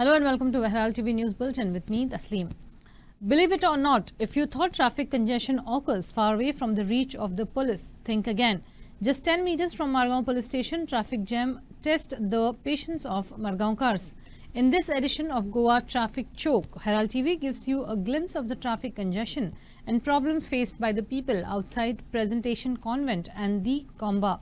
Hello and welcome to Herald TV News Bulletin with me, Tasleem. Believe it or not, if you thought traffic congestion occurs far away from the reach of the police, think again. Just 10 meters from Margaon police station, traffic jam test the patience of Margaonkars. In this edition of Goa Traffic Choke, Herald TV gives you a glimpse of the traffic congestion and problems faced by the people outside Presentation Convent and the Komba.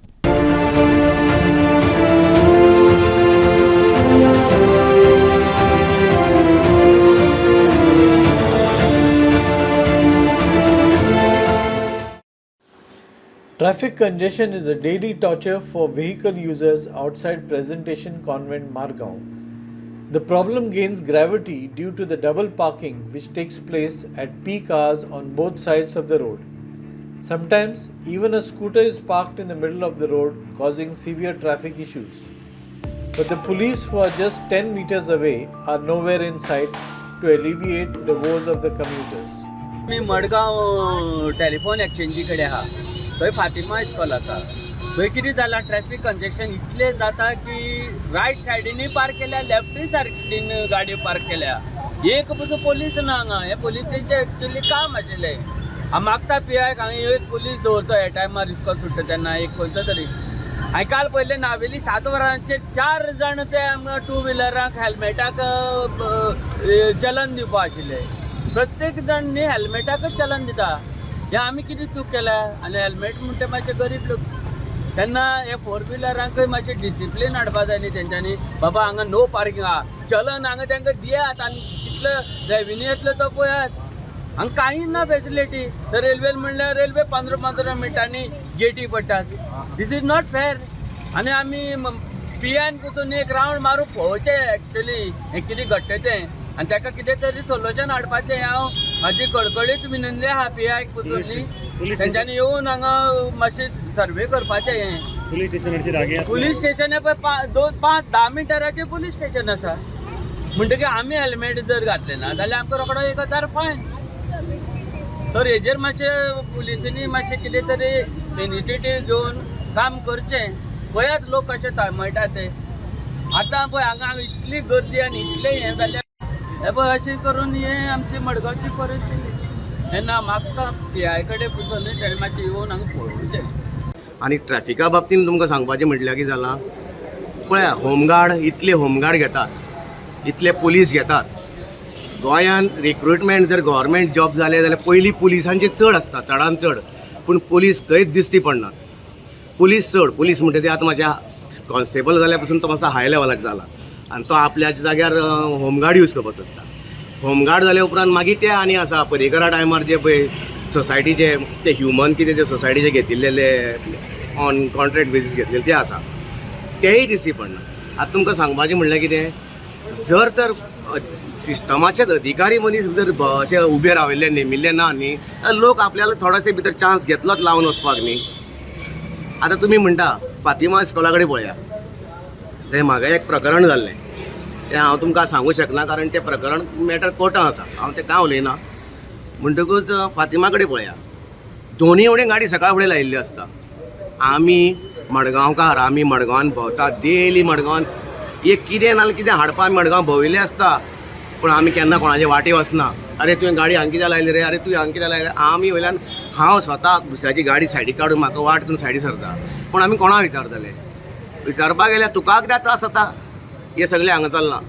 Traffic congestion is a daily torture for vehicle users outside Presentation Convent, Margaon. The problem gains gravity due to the double parking which takes place at peak hours on both sides of the road. Sometimes even a scooter is parked in the middle of the road, causing severe traffic issues. But the police, who are just 10 meters away, are nowhere in sight to alleviate the woes of the commuters. मी Madgaon telephone एक्सचेंजी कडेन आहा थंय फातिमा इस्कॉल आसा थंय कितें जालां traffic conjunction इतलें जाता की रायट सायडीनूय पार्क केल्या लेफ्टूय सायडीन गाडयो पार्क केल्या एक पसून पोलीस ना हांगा हे पोलिसांचें एक्चुअली काम आशिल्लें हांव मागता पीआयक हांगा एक पोलीस दवरतो हे टायमार इस्कॉल सुट्टा तेन्ना एक खंयचो तरी हांवें काल पयलें नावेली 7 वरांचेर 4 जाण ते आमकां टू व्हिलराक हेल्मेटाक चलन दिवपा आशिल्ले प्रत्येक जण न्ही हेल्मेटाकच चलन दिता हे आमी कितें चूक केल्या आनी हेल्मेट म्हणटा मातशें गरीब लोक तेन्ना हे 4 व्हिलरांकय मातशें डिसिप्लीन हाडपा जाय न्ही तेंच्यांनी बाबा हांगा नो पार्किंग आहा चलन हांगा तांकां दियात आनी कितलो रेव्हेन्यू येतलो तो पळयात हांगा कांय ना फेसिलिटी तर रेल्वेन म्हणल्यार रेल्वे 15 मिनटांनी गेटी पडटात दीस इज नॉट फेर आनी आमी पीआयन पसून एक रावंड मारूं पळोवचें एक्चुअली हें कितें घडटा तें आनी ताका कितें तरी सोल्युशन हाडपाचें हांव म्हाजी कळकळीत विनंती आहा पीआयक पसून न्ही तेंच्यांनी येवन हांगा मातशें सर्वे करपाचें हें पुलीस स्टेशन पळय 5-10 मिटराचें पुलीस स्टेशन आसा म्हणटकीर आमी हेल्मेट जर घातलें ना जाल्यार आमकां रोखडो 1000 फायन तर हेजेर मातशें पुलिसांनी मातशें कितें तरी इनिशिएटीव घेवन काम करचें पळयात लोक कशे तळमळटा ते आतां पळय हांगा इतली गर्दी आनी इतलें हें जाल्यार हे पळय अशें करून हें आमची मडगांवची परिस्थिती तेन्ना मागता पीआय कडेन पसून तेणें मातशें येवन हांगा पळोवचें आनी ट्रॅफिका बाबतींत तुमकां सांगपाचें म्हटल्यार कितें जालां पळया होमगार्ड इतले होमगार्ड घेतात इतले पुलीस घेतात गोंयान रिक्रुटमेंट जर गव्हर्मेंट जॉब जाले जाल्यार पयलीं पुलिसांचे चड आसता चडान चड पूण पुलीस खंयच दिसती पडनात पुलीस चड पुलीस म्हणटा ते आतां म्हाज्या कॉन्स्टेबल जाल्या पसून तो मातसो हाय लेवलाक जाला आनी तो आपल्या जाग्यार होमगार्ड यूज करपाक सोदता होमगार्ड जाल्या उपरांत मागीर ते आनी आसा पर्रीकरा टायमार जे पळय सोसायटीचे ते ह्युमन कितें जे सोसायटीचे घेतिल्ले ऑन कॉन्ट्रॅक्ट बेजीस घेतलेले ते आसा तेय दिसती पडना आतां तुमकां सांगपाचें म्हणल्यार कितें जर तर सिस्टमाचेच अधिकारी मनीस जर अशे उबे राविल्ले नेमिल्ले ना न्ही जाल्यार लोक आपल्याला थोडेशे भितर चान्स घेतलोच लावन वचपाक न्ही आतां तुमी म्हणटा फातिमा इस्कॉला कडेन पळया थंय म्हाका एक प्रकरण जाल्लें तें हांव तुमकां सांगूं शकना कारण तें प्रकरण मॅटर कोर्टान आसा हांव तें कांय उलयना म्हणटकूच फातिमा कडेन पळया दोनूय वडेन गाडी सकाळ फुडें लायिल्ली आसता आमी मडगांवकार आमी मडगांवान भोंवता डेली मडगांवान एक कितें नाजाल्यार कितें हाडपा आमी मडगांव भोंविल्ले आसता पूण आमी केन्ना कोणाचे वाटे वचना अरे तुवें गाडी हांगा कित्याक लायली रे अरे तुवें हांगा कित्याक लायली आमी वयल्यान हांव स्वता दुसऱ्याची गाडी सायडीक काडून म्हाका वाट करून सायडी सरता पूण आमी कोणा विचारतले विचारपाक गेल्यार तुका कित्याक त्रास जाता हे सगळें हांगा चलना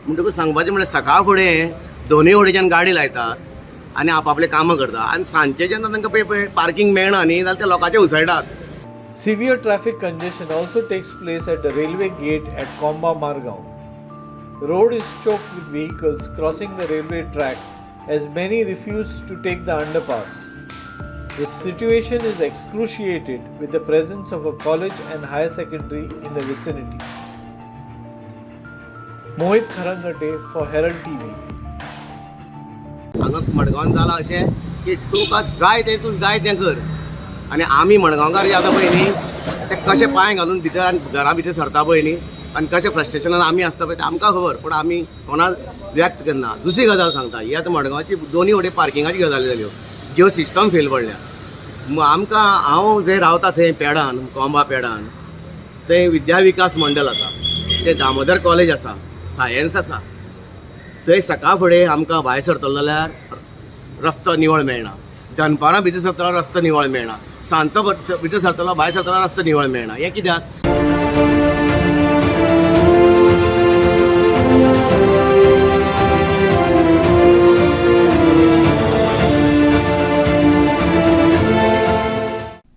म्हणटकूच सांगपाचें म्हणल्यार सकाळ फुडें दोनूय वटेच्यान गाडी लायतात आनी आपआपलें कामां करता आनी सांजचें जेन्ना तांकां पळय पार्किंग मेळना न्ही जाल्यार ते लोकांचे उसळटात. Severe traffic congestion also takes place at the railway gate at Komba, Margaon. The road is choked with vehicles crossing the railway track as many refuse to take the underpass. The situation is excruciated with the presence of a college and higher secondary in the vicinity. Mohit Kharangate for Herald TV. हांगा मडगांवान जालां अशें की तुका जाय तें कर आनी आमी मडगांवकार जे आसा पळय न्ही ते कशे पांय घालून भितर आनी घरा भितर सरता पळय न्ही आनी कशें फ्रस्ट्रेशनान आमी आसता पळय तें आमकां खबर पूण आमी कोणाक व्यक्त करना. दुसरी गजाल सांगता ही आतां मडगांवची दोनूय वटेन पार्किंगाची गजाली जाल्यो ज्यो सिस्टम फेल पडल्या आमकां हांव जंय रावता थंय पेडान कोंबा पेडान थंय विद्या विकास मंडळ आसा ते दामोदर कॉलेज आसा सायन्स आसा थंय सकाळ फुडें आमकां भायर सरतलो जाल्यार रस्तो निवळ मेळना, दनपारां भितर सरतलो रस्तो निवळ मेळना, सांजचो भितर सरतलो भायर सरतलो रस्तो निवळ मेळना. हें कित्याक?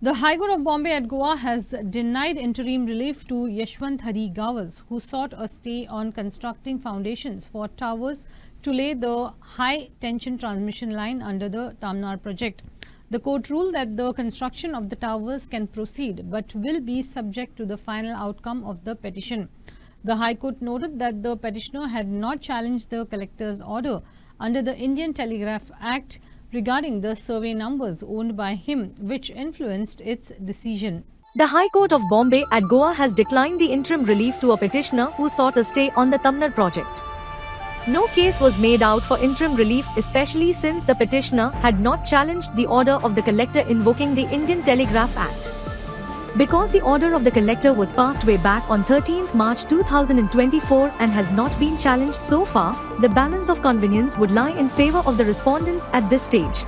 The High Court of Bombay at Goa has denied interim relief to Yashwant Hari Gawaz, who sought a stay on constructing foundations for towers to lay the high-tension transmission line under the Tamnar project. The court ruled that the construction of the towers can proceed but will be subject to the final outcome of the petition. The High Court noted that the petitioner had not challenged the collector's order under the Indian Telegraph Act regarding the survey numbers owned by him, which influenced its decision. The High Court of Bombay at Goa has declined the interim relief to a petitioner who sought a stay on the Tamnar project. No case was made out for interim relief, especially since the petitioner had not challenged the order of the collector invoking the Indian Telegraph Act. Because the order of the collector was passed way back on 13th March 2024 and has not been challenged so far, the balance of convenience would lie in favor of the respondents at this stage.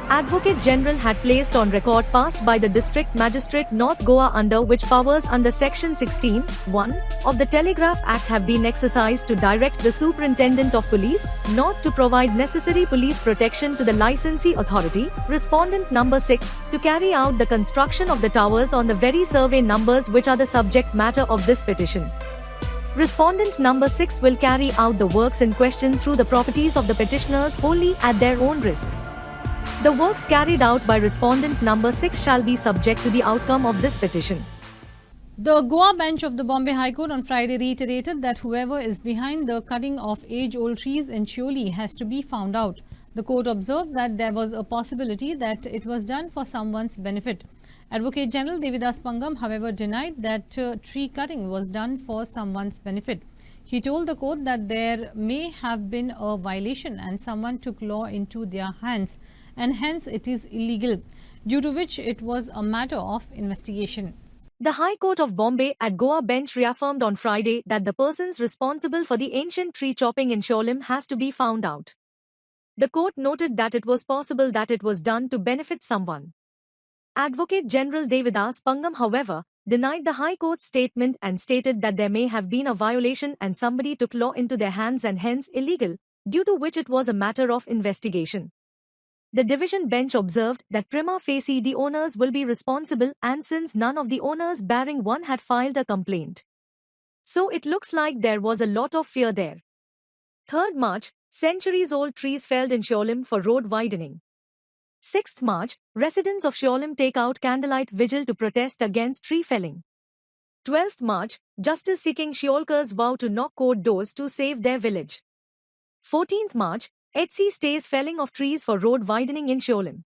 Advocate General had placed on record passed by the District Magistrate North Goa under which powers under Section 16(1) of the Telegraph Act have been exercised to direct the Superintendent of Police, North to provide necessary police protection to the licensee authority, respondent number 6, to carry out the construction of the towers on the very survey numbers which are the subject matter of this petition. Respondent number 6 will carry out the works in question through the properties of the petitioners wholly at their own risk. The works carried out by respondent number 6 shall be subject to the outcome of this petition. The Goa bench of the Bombay High Court on Friday reiterated that whoever is behind the cutting of age-old trees in Shioli has to be found out. The court observed that there was a possibility that it was done for someone's benefit. Advocate General Devidas Pangam, however, denied that tree cutting was done for someone's benefit. He told the court that there may have been a violation and someone took law into their hands, and hence it is illegal, due to which it was a matter of investigation. The High Court of Bombay at Goa bench reaffirmed on Friday that the persons responsible for the ancient tree chopping in Sholim has to be found out. The court noted that it was possible that it was done to benefit someone. Advocate General Devidas Pangam, however, denied the High Court's statement and stated that there may have been a violation and somebody took law into their hands and hence illegal, due to which it was a matter of investigation. The division bench observed that prima facie the owners will be responsible, and since none of the owners barring one had filed a complaint, so it looks like there was a lot of fear there. 3rd March, centuries-old trees felled in Sholim for road widening. 6th March, residents of Sholim take out candlelight vigil to protest against tree felling. 12th March, justice seeking Shiolkers vow to knock court doors to save their village. 14th March, HC stays felling of trees for road widening in Sholim.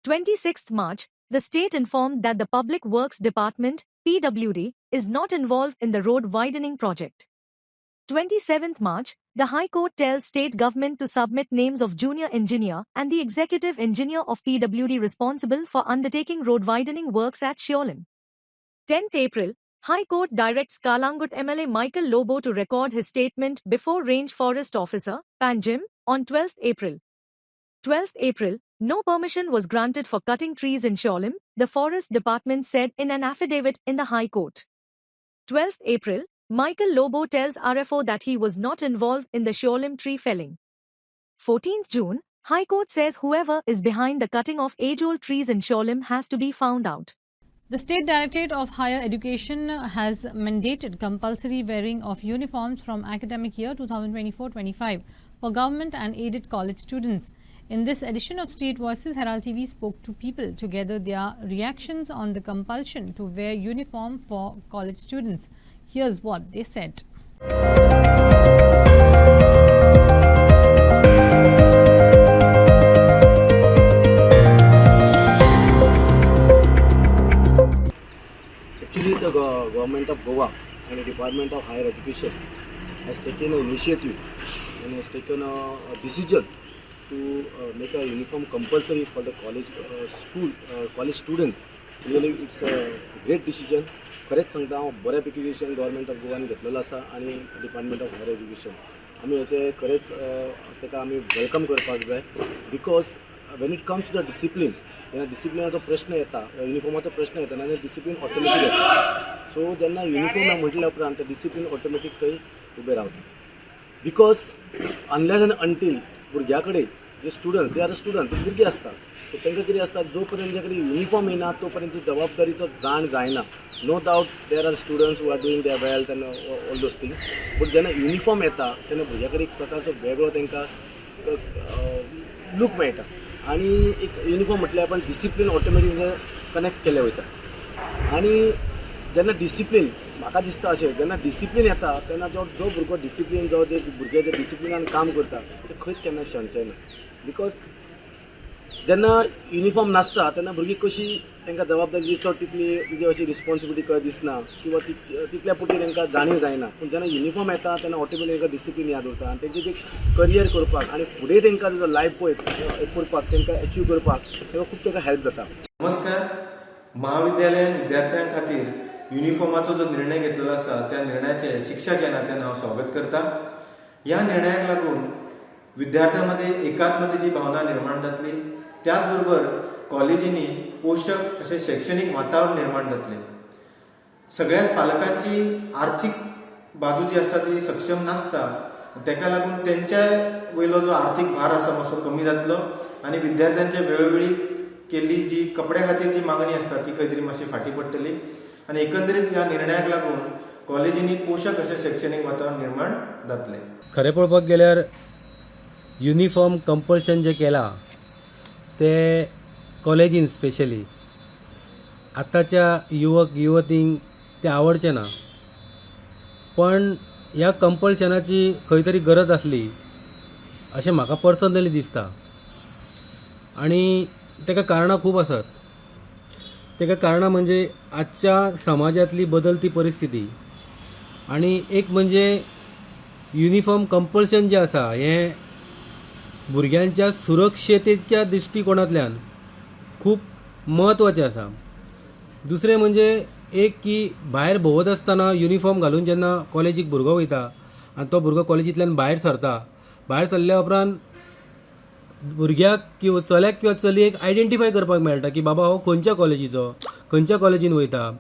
26th March, the state informed that the Public Works Department, PWD, is not involved in the road widening project. 27th March, the High Court tells state government to submit names of junior engineer and the executive engineer of PWD responsible for undertaking road widening works at Sholim. 10th April, High Court directs Kalangut MLA Michael Lobo to record his statement before Range Forest Officer, Panjim, on 12th April. 12th April, no permission was granted for cutting trees in Sholim, the Forest Department said in an affidavit in the High Court. 12th April, Michael Lobo tells RFO that he was not involved in the Sholim tree felling. 14th June, High Court says whoever is behind the cutting of age-old trees in Sholim has to be found out. The State Directorate of Higher Education has mandated compulsory wearing of uniforms from academic year 2024-25 for government and aided college students. In this edition of Street Voices, Herald TV spoke to people to gather their reactions on the compulsion to wear uniform for college students. Here's what they said. Actually, the government of Goa and the Department of Higher Education has taken an initiative and has taken a decision to make a uniform compulsory for the college college students. Really, it's a great decision. खरेंच सांगता हांव बऱ्यापैकी decision government of गोवान घेतलेलो आसा आनी department of higher education आमी हेचे खरेंच ताका आमी वेलकम करपाक जाय because when it comes to the discipline जेन्ना डिसिप्लिनाचो प्रश्न येता युनिफॉर्माचो प्रश्न येता तेन्ना डिसिप्लीन ऑटोमॅटीक येता सो जेन्ना युनिफॉर्म म्हटल्या उपरांत डिसिप्लीन ऑटोमॅटीक थंय उबें रावता बिकॉज अनलेस एंड अंटील भुरग्या कडेन जे स्टुडंट दे आर स्टुडंट ते भुरगीं आसता सो तांकां कितें आसता जो पर्यंत तांचे कडेन युनिफॉर्म येना तो पर्यंत जबाबदारीचो जाण जायना no doubt there are students who are doing their wealth and all those things but जेन्ना युनिफॉर्म येता तेन्ना भुरग्या कडेन एक प्रकारचो वेगळो तांकां लूक मेळटा आनी एक युनिफॉर्म म्हटल्यार आपण डिसिप्लीन ऑटोमॅटीक कनेक्ट केलें वयता आनी जेन्ना डिसिप्लीन म्हाका दिसता अशें जेन्ना डिसिप्लीन येता तेन्ना जो भुरगो डिसिप्लीन जो भुरगे जे डिसिप्लिनान काम करता ते खंयच केन्ना शेणचे ना बिकॉज जेन्ना युनिफॉर्म नासता तेन्ना भुरगीं कशी तांकां जबाबदारी चड तितली म्हणजे अशी रिस्पॉन्सिबिलिटी कळ्ळ दिसना किंवा तितल्या पुरती तांकां जाणीव जायना पूण जेन्ना युनिफॉर्म येता तेन्ना ऑटोमॅटीक तांकां डिसिप्लीन याद उरता आनी तेंचें जे करियर करपाक आनी फुडें तांकां जो लायफ पळय करपाक तांकां अचीव करपाक तांकां खूब तांकां हेल्प जाता. नमस्कार. महाविद्यालयान विद्यार्थ्यां खातीर युनिफॉर्माचो जो निर्णय घेतलेलो आसा त्या निर्णयाचे शिक्षक ह्या नात्यान हांव स्वागत करता. ह्या निर्णयाक लागून विद्यार्थ्यां मध्ये एकात्मतेची भावना निर्माण जातली. त्याच बरोबर कॉलेजींनी पोषक असे शैक्षणिक वातावरण निर्माण जातले. सगळ्याच पालकांची आर्थीक बाजू जी आसता ती सक्षम नासता तेका लागून तेंच्या वयलो जो आर्थीक भार आसा मातसो कमी जातलो आनी विद्यार्थ्यांच्या वेळोवेळी केल्ली जी कपड्या खातीर जी मागणी आसता ती खंय तरी मातशी फाटी पडटली आनी एकंदरीत ह्या निर्णयाक लागून कॉलेजींनी पोषक अशें शैक्षणिक वातावरण निर्माण जातलें. खरें पळोवपाक गेल्यार युनिफॉर्म कंपल्शन जे केलां ते कॉलेजीन स्पेशली आतांच्या युवक युवतींक ते आवडचें ना पण ह्या कंपल्शनाची खंय तरी गरज आसली अशें म्हाका पर्सनली दिसता आनी तेका कारणां खूब आसात. तेका कारणां म्हणजे आजच्या समाजातली बदलती परिस्थिती आनी एक म्हणजे युनिफॉर्म कंपल्शन जें आसा हें भुरग्यांच्या सुरक्षेच्या दृश्टिकोनांतल्यान खूब म्हत्वाचें आसा. दुसरें म्हणजे एक की भायर भोंवत आसतना युनिफॉर्म घालून जेन्ना कॉलेजीक भुरगो वयता आनी तो भुरगो कॉलेजींतल्यान भायर सरता भायर सरल्या उपरांत भुरग्याक किंवा चल्याक किंवा चलयेक आयडेंटिफाय करपाक मेळटा की बाबा हो खंयच्या कॉलेजीचो खंयच्या कॉलेजीन वयता.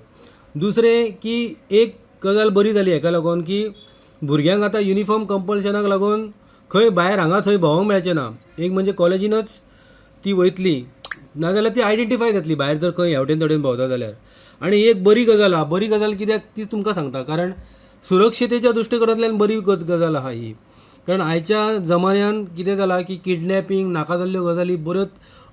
दुसरें की एक गजाल बरी जाली हेका लागून की भुरग्यांक आतां युनिफॉर्म कंपल्शनाक लागून खंय भायर हांगा थंय भोंवंक मेळचें ना. एक म्हणजे कॉलेजीनच ती वयतली नाजाल्यार ती आयडेंटिफाय जातली भायर जर खंय हेवटेन तेवटेन भोंवता जाल्यार. आनी एक बरी गजाल आहा. बरी गजाल कित्याक ती तुमकां सांगता कारण सुरक्षेच्या दृश्टिकोनांतल्यान बरी गजाल आहा ही. कारण आयच्या जमान्यान कितें जालां की किडनॅपिंग नाका जाल्ल्यो गजाली बऱ्योच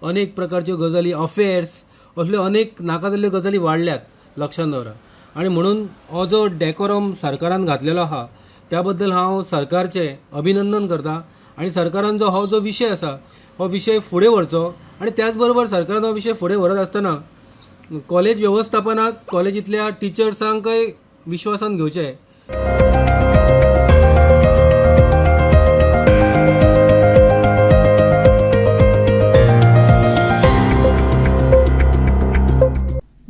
अनेक प्रकारच्यो गजाली अफेर्स असल्यो अनेक नाका जाल्ल्यो गजाली वाडल्यात लक्षांत दवरा. आनी म्हणून हो जो डेकोरम सरकारान घातलेलो आहा त्या बद्दल हांव सरकारचें अभिनंदन करता आनी सरकारान जो हो जो विशय आसा हो विशय फुडें व्हरचो आनी त्याच बरोबर सरकारान हो विशय फुडें व्हरत आसतना कॉलेज वेवस्थापनाक कॉलेजींतल्या टिचर्सांकय विश्वासान घेवचें.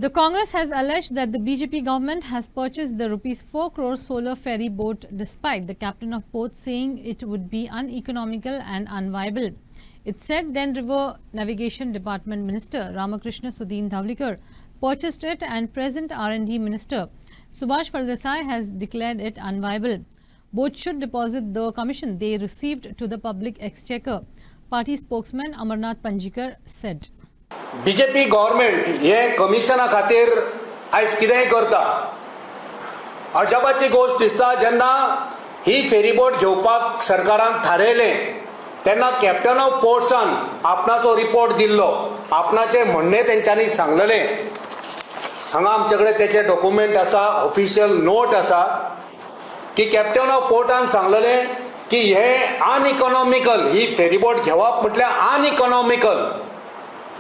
The Congress has alleged that the BJP government has purchased the ₹4 crore solar ferry boat despite the captain of boat saying it would be uneconomical and unviable. It said then River Navigation Department Minister Ramakrishna Sudin Dhawlikar purchased it and present R&D Minister Subhash Faldesai has declared it unviable. Both should deposit the commission they received to the public exchequer, party spokesman Amarnath Panjikar said. BJP government हे कमिशना खातीर आयज कितेंय करता. अजापाची गोष्ट दिसता जेन्ना ही फेरीबोट घेवपाक सरकारान थारायलें तेन्ना कॅप्टन ऑफ पोर्ट्सान आपणाचो रिपोर्ट दिल्लो. आपणाचें म्हणणें तेंच्यांनी सांगलेलें. हांगा आमचे कडेन तेचे डॉक्युमेंट आसा ऑफिशियल नोट आसा की कॅप्टन ऑफ पोर्टान सांगलेलें की हे अनइकॉनॉमिकल ही फेरीबोट घेवप म्हटल्यार अनइकॉनॉमिकल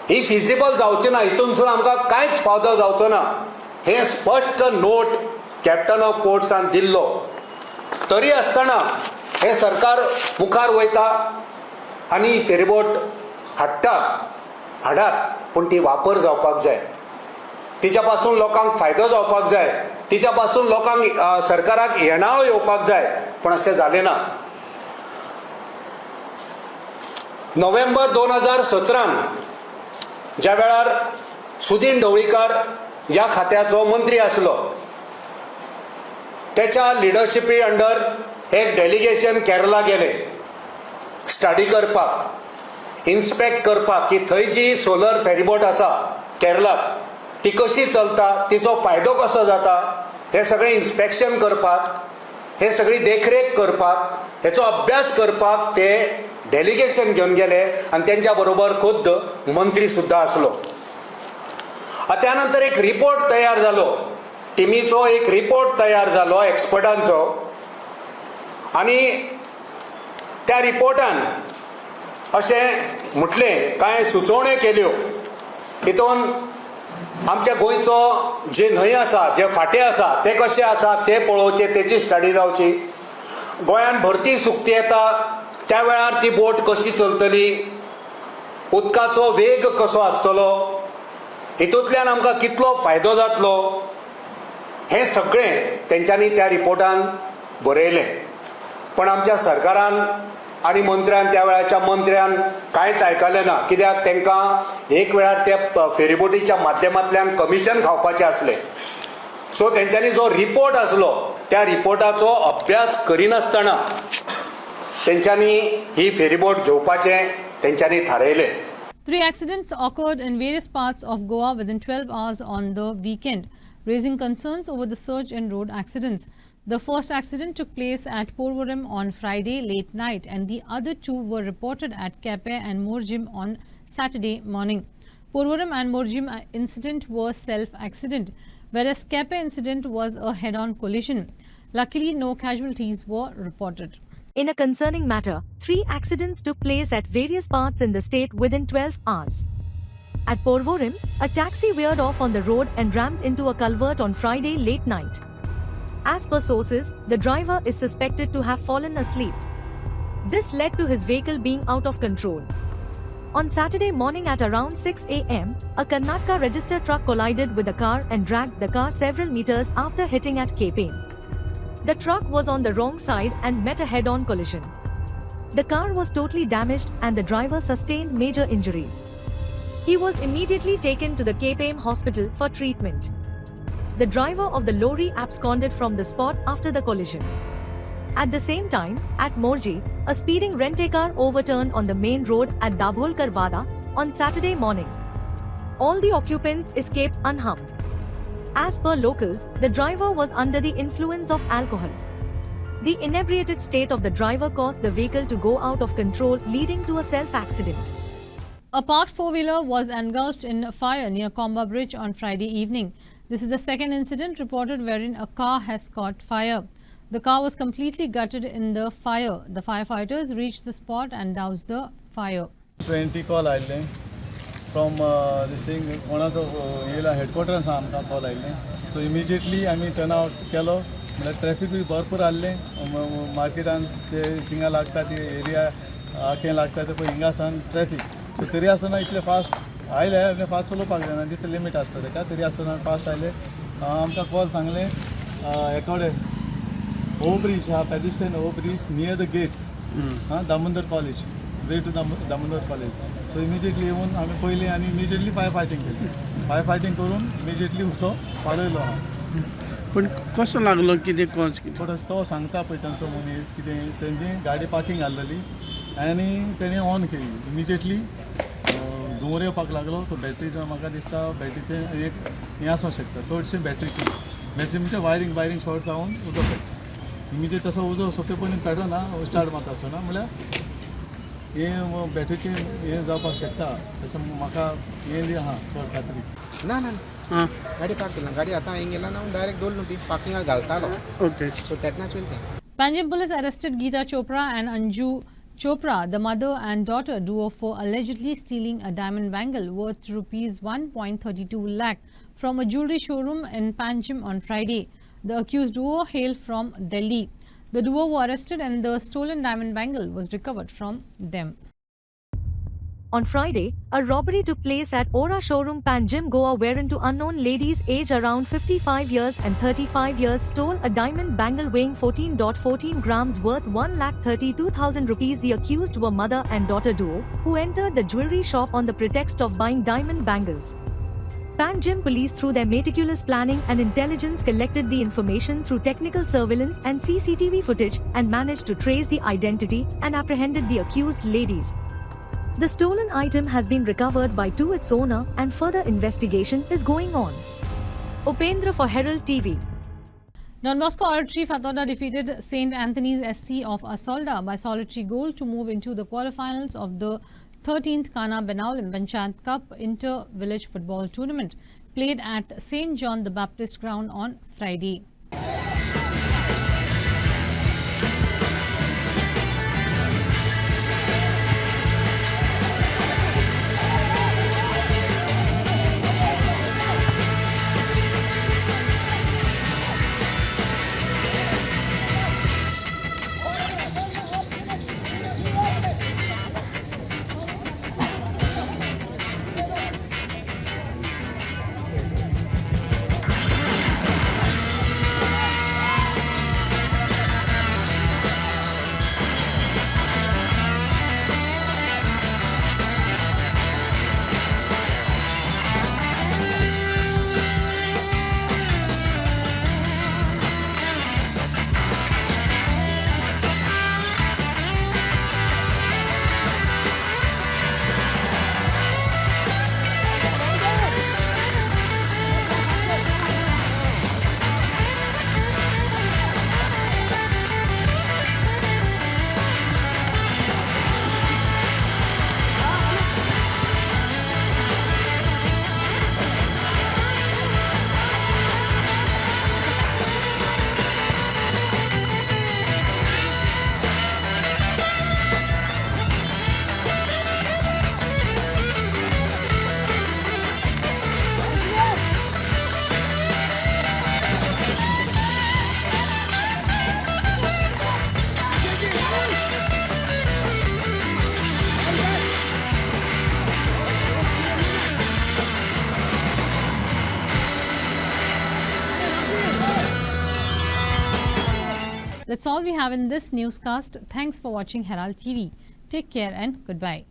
ही फिजिबल जावची ना. हितूनसून आमकां कांयच फायदो जावचो ना हे स्पश्ट नोट कॅप्टन ऑफ पोर्ट्सान दिल्लो. तरी आसतना हे सरकार मुखार वयता आनी फेरीबोट हाडात पूण ती वापर जावपाक जाय. तिच्या पासून लोकांक फायदो जावपाक जाय. तिच्या पासून लोकांक सरकाराक येणावळ येवपाक जाय पण अशें जालें ना. नोव्हेंबर 2017 ज्या वेळार सुदीन ढवळीकर ह्या खात्याचो मंत्री आसलो, त्याच्या लिडरशिपी अंडर एक डेलिगेशन केरला गेले स्टडी करपाक, इन्स्पेक्ट करपाक की थंय जी सोलर फेरीबोट आसा केरळाक ती कशी चलता, तिचो फायदो कसो जाता, हे सगळें इन्स्पेक्शन करपाक, हे सगळी देखरेख करपाक, हेचो अभ्यास करपाक ते डेलिगेशन घेवन गेले आणि त्यांच्या बरोबर खुद्द मंत्री सुद्धा आसलो. त्यानंतर एक रिपोर्ट तयार जालो, टिमीचो एक रिपोर्ट तयार जालो एक्सपर्टांचो, आणि त्या रिपोर्टान अशें म्हटलें, कांय सुचोवण्यो केल्यो, हितून आमच्या गोंयचो जे न्हंय आसा, जे फाटे आसा ते कशे आसा ते पळोवचे, तेची स्टडी जावची. गोंयान भरती सुकती येता त्या वेळार ती बोट कशी चलतली, उदकाचो वेग कसो आसतलो, हितूंतल्यान आमकां कितलो फायदो जातलो, हें सगळें तेंच्यांनी त्या रिपोर्टान बरयलें. पण आमच्या सरकारान आनी मंत्र्यान, त्या वेळाच्या मंत्र्यान कांयच आयकलें ना, कित्याक तांकां एक वेळार त्या फेरीबोटीच्या माध्यमांतल्यान कमिशन खावपाचें आसलें. सो तेंच्यांनी जो रिपोर्ट आसलो त्या रिपोर्टाचो अभ्यास करिनासतना तेंच्यांनी ही फेरीबोट घेवपाचें तेंच्यांनी थारायलें. 3 accidents occurred in various parts of Goa within 12 hours on the weekend, raising concerns over the surge in road accidents. The first accident took place at Porvorim on Friday late night, and the other two were reported at Kepe and Morjim on Saturday morning. Porvorim and Morjim incident were self-accident, whereas Kepe incident was a head-on collision. Luckily, no casualties were reported. In a concerning matter, 3 accidents took place at various parts in the state within 12 hours. At Porvorim, a taxi veered off on the road and rammed into a culvert on Friday late night. As per sources, the driver is suspected to have fallen asleep. This led to his vehicle being out of control. On Saturday morning at around 6 a.m., a Karnataka registered truck collided with a car and dragged the car several meters after hitting at Kepe. The truck was on the wrong side and met a head-on collision. The car was totally damaged and the driver sustained major injuries. He was immediately taken to the KPM hospital for treatment. The driver of the lorry absconded from the spot after the collision. At the same time, at Morji, a speeding rent-a-car overturned on the main road at Dabholkar Wada on Saturday morning. All the occupants escaped unharmed. As per locals, the driver was under the influence of alcohol. The inebriated state of the driver caused the vehicle to go out of control, leading to a self-accident. A parked four-wheeler was engulfed in a fire near Comba Bridge on Friday evening. This is the second incident reported wherein a car has caught fire. The car was completely gutted in the fire. The firefighters reached the spot and doused the fire. 20 call आयिल्लें from this thing, कोणाचो येयला हेडक्वॉर्टरांसान आमकां call आयिल्लें. सो immediately आमी turn out केलो, म्हळ्यार ट्रॅफिकूय भरपूर आहलें मार्केटान, ते थिंगा लागता ती एरिया आखें लागता ते पळय हिंगा सान ट्रॅफिक. सो तरी आसतना इतले फास्ट आयले, आनी फास्ट चलोवपाक जायना, तितलें लिमीट आसता तेका, तरी आसतना फास्ट आयले. आमकां कॉल सांगलें एकोडे ओवर ब्रिज आहा, pedestrian over bridge near the gate, Damodar college, way to Damodar college. So immediately येवन आमी पयलीं आनी इमिजिएटली फायर फायटींग केली. फायर फायटींग करून इमिजिएटली उसो पालयलो आहा. पण कसो लागलो, कितें कॉज कितें? पण तो सांगता पळय तांचो मनीस, कितें तेंची गाडी पार्किंग आसलेली आनी तेणें ऑन केली. इमिजिएटली धुंवर येवपाक लागलो. तो बॅटरीचो म्हाका दिसता बॅटरीचें एक हें आसूंक शकता, चडशे बॅटरी म्हणजे वायरींग शॉर्ट जावन उजो पेट. इमिजिएट तसो उजो सोंपेपणी पेटना स्टार्ट मारता आसतना, म्हळ्यार हें बॅटरीचें हें जावपाक शकता. तशें म्हाका हें आहा चड खात्री ना ना गाडी पार्क केला. गाडी आतां हांवें गेला ना, डायरेक्ट दवरलो ती पार्किंगाक घालतालो. ओके. सो तेन्ना चलता. Panjim police arrested Geeta Chopra and Anju Chopra, the mother and daughter duo, for allegedly stealing a diamond bangle worth rupees 1.32 lakh from a jewelry showroom in Panjim on Friday. The accused duo hail from Delhi. The duo were arrested and the stolen diamond bangle was recovered from them. On Friday, a robbery took place at Aura Showroom Pan Gym Goa wherein two unknown ladies aged around 55 years and 35 years stole a diamond bangle weighing 14.14 grams worth 1,32,000 rupees. The accused were mother and daughter duo, who entered the jewelry shop on the pretext of buying diamond bangles. Pan Gym police, through their meticulous planning and intelligence, collected the information through technical surveillance and CCTV footage and managed to trace the identity and apprehended the accused ladies. The stolen item has been recovered by its owner and further investigation is going on. Upendra for Herald TV. Don Bosco Oratory Fatoda defeated St. Anthony's SC of Asolda by solitary goal to move into the quarterfinals of the 13th Kana Benaulim Panchayat Cup Inter-Village Football Tournament played at St. John the Baptist Ground on Friday. That's all we have in this newscast. Thanks for watching Herald TV. Take care and goodbye.